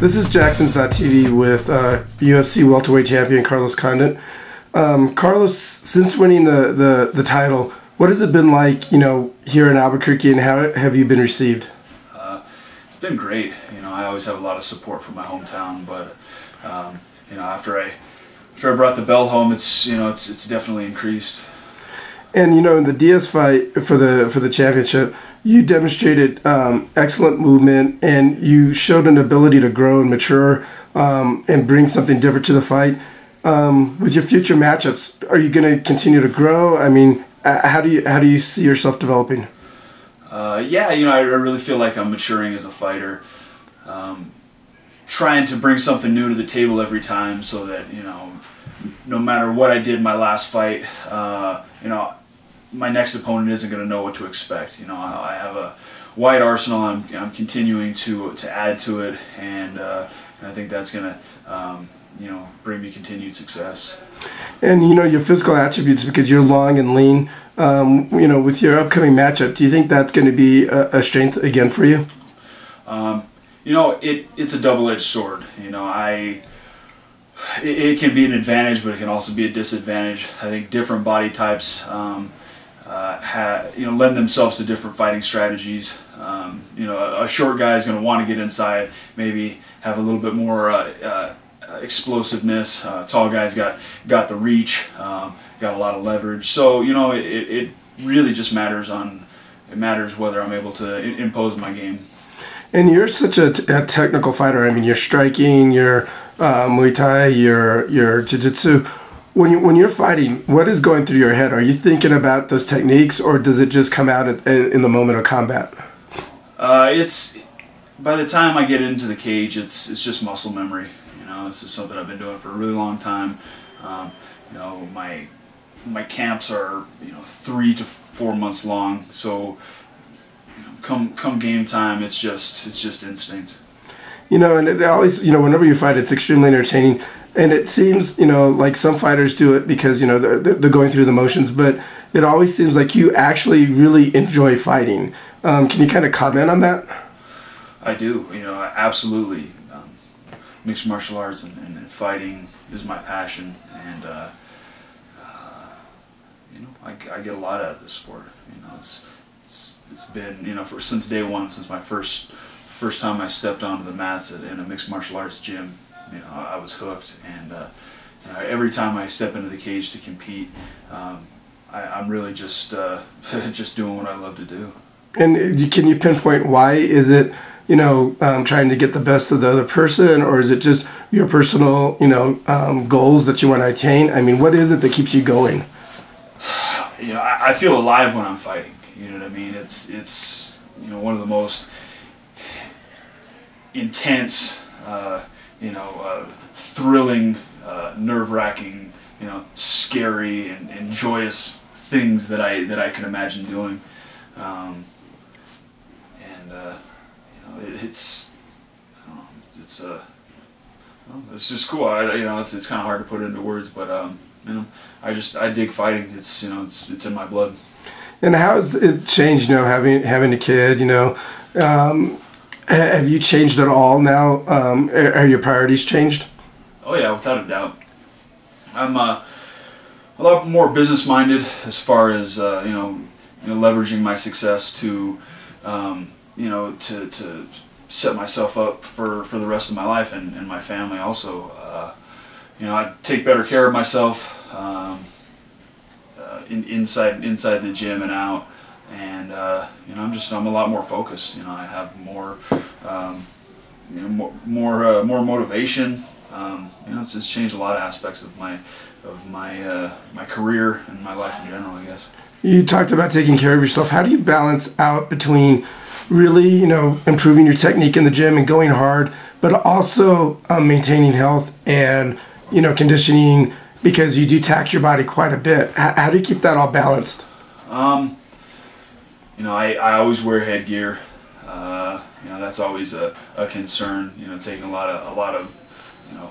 This is Jacksons.TV with UFC Welterweight champion Carlos Condit. Carlos, since winning the title, what has it been like, here in Albuquerque, and how have you been received? It's been great. I always have a lot of support from my hometown, but after I brought the belt home, it's definitely increased. And in the Diaz fight for the championship, you demonstrated excellent movement, and you showed an ability to grow and mature and bring something different to the fight. With your future matchups, are you going to continue to grow? I mean, how do you see yourself developing? I really feel like I'm maturing as a fighter, trying to bring something new to the table every time, so that no matter what I did in my last fight, my next opponent isn't going to know what to expect. I have a wide arsenal. I'm continuing to add to it, and I think that's going to bring me continued success. And your physical attributes, because you're long and lean, with your upcoming matchup, do you think that's going to be a strength again for you? It's a double-edged sword. It can be an advantage, but it can also be a disadvantage. I think different body types lend themselves to different fighting strategies. A short guy is going to want to get inside, maybe have a little bit more explosiveness. Tall guy's got the reach, got a lot of leverage. So it really just matters whether I'm able to impose my game. And you're such a technical fighter. I mean, you're striking, your Muay Thai, your Jiu-Jitsu. When you're fighting, what is going through your head? Are you thinking about those techniques, or does it just come out in the moment of combat? It's by the time I get into the cage, it's just muscle memory. This is something I've been doing for a really long time. My camps are 3 to 4 months long, so come game time, it's just instinct. And it always, whenever you fight, it's extremely entertaining. And it seems, like some fighters do it because, they're going through the motions, but it always seems like you actually really enjoy fighting. Can you kind of comment on that? I do, absolutely. Mixed martial arts and fighting is my passion, and I get a lot out of this sport. It's been since day one, since my first time I stepped onto the mats in a mixed martial arts gym. I was hooked, and every time I step into the cage to compete, I'm really just doing what I love to do. And can you pinpoint why? Is it trying to get the best of the other person, or is it just your personal goals that you want to attain? I mean, what is it that keeps you going? I feel alive when I'm fighting. You know what I mean? It's one of the most intense, thrilling, nerve-wracking, scary and joyous things that I can imagine doing, it's just cool. It's kind of hard to put it into words, but I dig fighting. It's in my blood. And how has it changed? Having a kid. Have you changed at all now? Are your priorities changed? Oh yeah, without a doubt. I'm a lot more business-minded as far as leveraging my success to to set myself up for the rest of my life and my family also. I take better care of myself inside the gym and out. And I'm a lot more focused. I have more motivation. It's changed a lot of aspects of my career and my life in general, I guess. You talked about taking care of yourself. How do you balance out between really improving your technique in the gym and going hard, but also maintaining health and conditioning, because you do tax your body quite a bit? How do you keep that all balanced? I always wear headgear. That's always a concern. Taking a lot of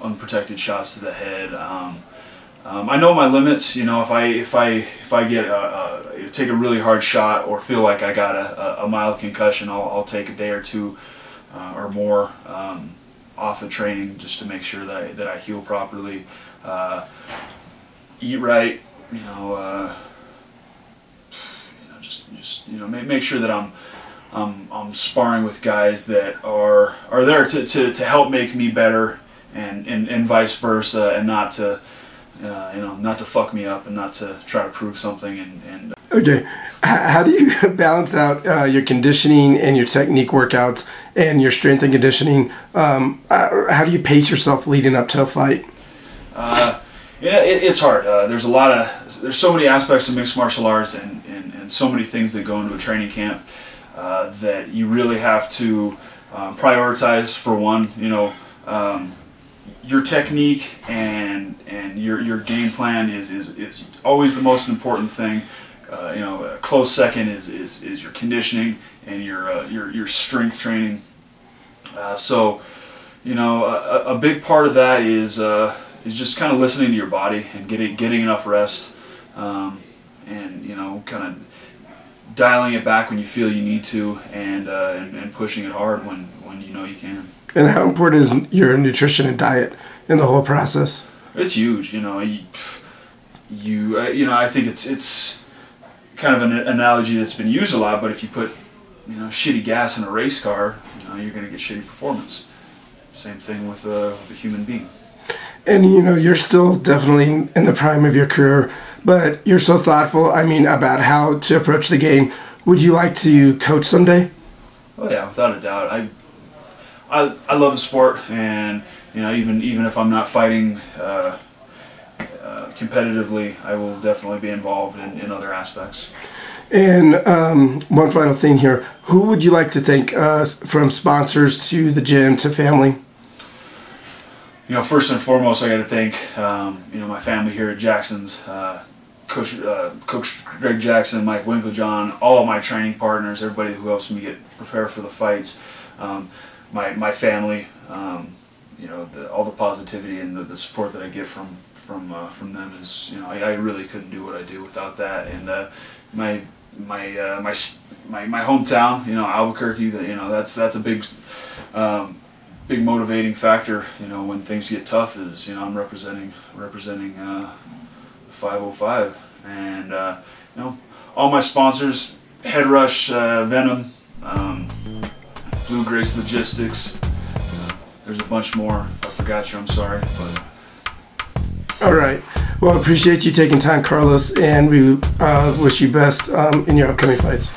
unprotected shots to the head. I know my limits. If I get take a really hard shot or feel like I got a mild concussion, I'll take a day or two or more off of training, just to make sure that I heal properly, eat right, make sure that I'm sparring with guys that are there to help make me better, and vice versa, and not to not to fuck me up and not to try to prove something. And Okay, how do you balance out your conditioning and your technique workouts and your strength and conditioning? How do you pace yourself leading up to a fight? It's hard. There's so many aspects of mixed martial arts and so many things that go into a training camp that you really have to prioritize. For one, your technique and your game plan is always the most important thing. A close second is your conditioning and your strength training. So a big part of that is just kind of listening to your body and getting enough rest, and kind of dialing it back when you feel you need to, and pushing it hard when you can. And how important is your nutrition and diet in the whole process? It's huge. I think it's kind of an analogy that's been used a lot, but if you put shitty gas in a race car, you're going to get shitty performance. Same thing with a human being. And you're still definitely in the prime of your career, but you're so thoughtful, about how to approach the game. Would you like to coach someday? Oh yeah, without a doubt. I love the sport, and even if I'm not fighting competitively, I will definitely be involved in other aspects. And one final thing here: who would you like to thank, from sponsors to the gym to family? First and foremost, I got to thank my family here at Jackson's, Coach Greg Jackson, Mike Winklejohn, all of my training partners, everybody who helps me get prepared for the fights, my family, all the positivity and the support that I get from them is, I really couldn't do what I do without that. And my hometown, Albuquerque, that's a big motivating factor, when things get tough, is, I'm representing the 505, and all my sponsors, Head Rush, Venom, Blue Grace Logistics. There's a bunch more. If I forgot you, I'm sorry. But all right. Well, I appreciate you taking time, Carlos, and we wish you best in your upcoming fights.